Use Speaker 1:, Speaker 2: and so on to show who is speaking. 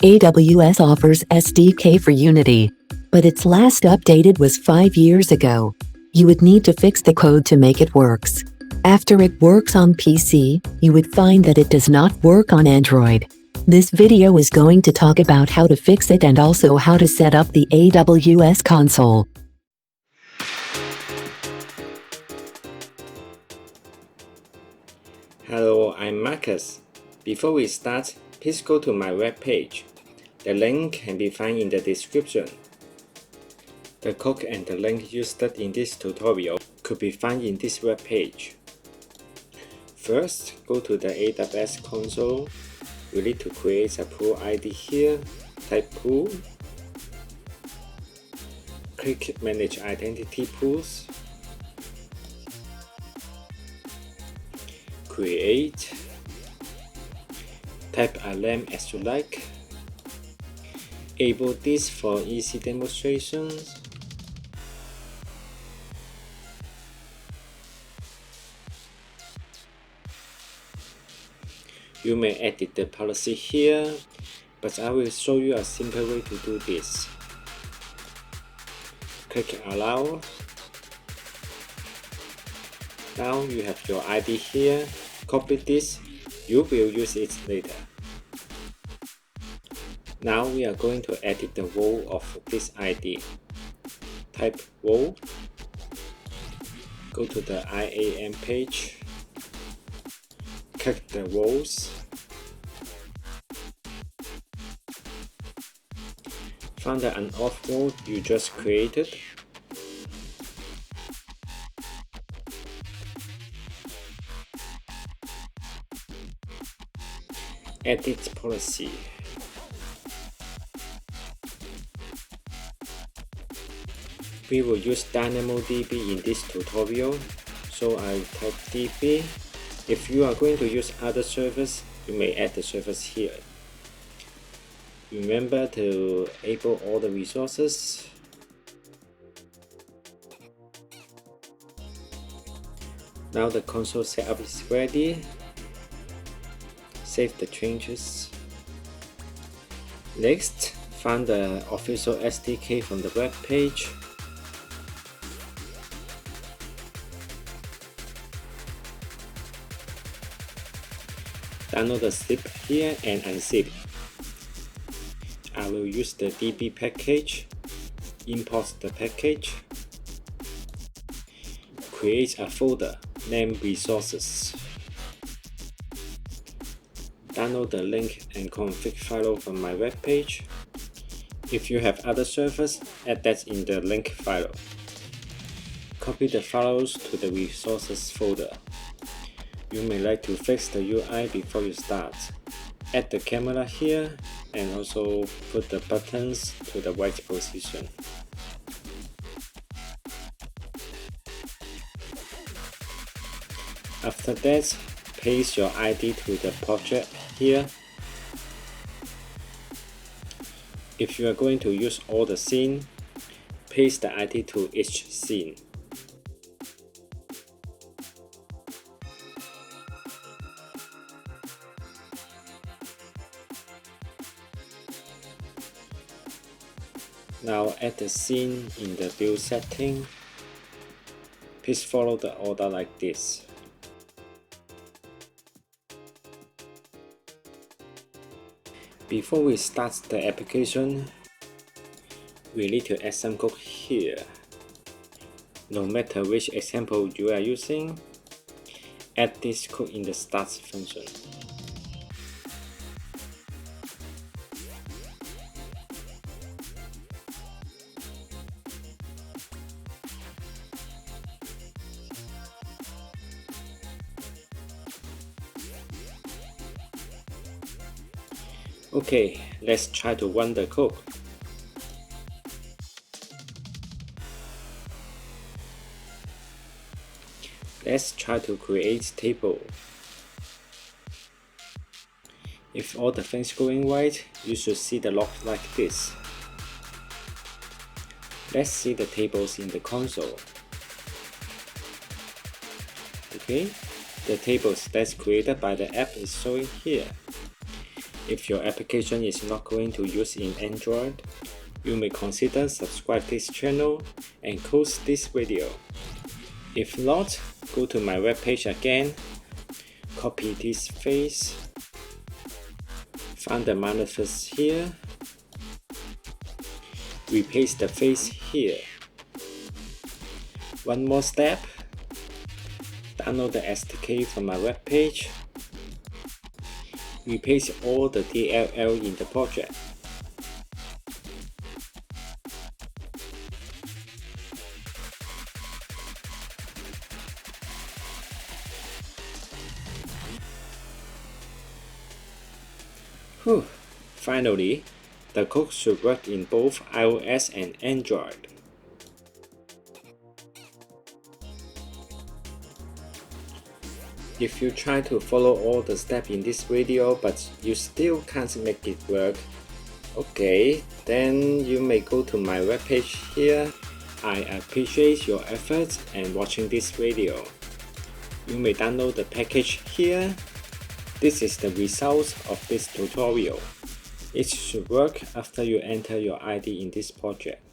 Speaker 1: AWS offers SDK for Unity, but its last updated was 5 years ago. You would need to fix the code to make it works. After it works on PC, you would find that it does not work on Android. This video is going to talk about how to fix it and also how to set up the AWS console.
Speaker 2: Hello, I'm Marcus. Before we start, please go to my webpage. The link can be found in the description. The code and the link used in this tutorial could be found in this webpage. First, go to the AWS console. You need to create a pool ID here. Type pool. Click Manage Identity Pools. Create. Type a name as you like. Enable this for easy demonstrations. You may edit the policy here, but I will show you a simple way to do this. Click Allow. Now you have your ID here. Copy this. You will use it later. Now we are going to edit the role of this ID. Type role. Go to the IAM page. Click the roles. Find the on-off role you just created. Edit policy. We will use dynamodb in this tutorial, so I type db. If you are going to use other servers, you may add the servers here. Remember to enable all the resources. Now the console setup is ready. Save the changes. Next, find the official SDK from the web page. Download the zip here and unzip. I will use the db package. Import the package. Create a folder named resources. Download the link and config file from my web page. If you have other servers, add that in the link file. Copy the files to the resources folder. You may like to fix the UI before you start. Add the camera here and also put the buttons to the right position. After that, paste your ID to the project here. If you are going to use all the scene, paste the ID to each scene. Now add the scene in the build setting. Please follow the order like this. Before we start the application, we need to add some code here. No matter which example you are using, add this code in the start function. Okay, let's try to run the code. Let's try to create a table. If all the things going right, you should see the log like this. Let's see the tables in the console. Okay, the tables that's created by the app is showing here. If your application is not going to use in Android, you may consider subscribe this channel and close this video. If not, go to my webpage again, copy this face, find the manifest here, replace the face here. One more step, download the SDK from my webpage, replace all the DLL in the project. Finally, the code should work in both iOS and Android. If you try to follow all the steps in this video but you still can't make it work, okay, then you may go to my webpage here. I appreciate your efforts and watching this video. You may download the package here. This is the result of this tutorial. It should work after you enter your ID in this project.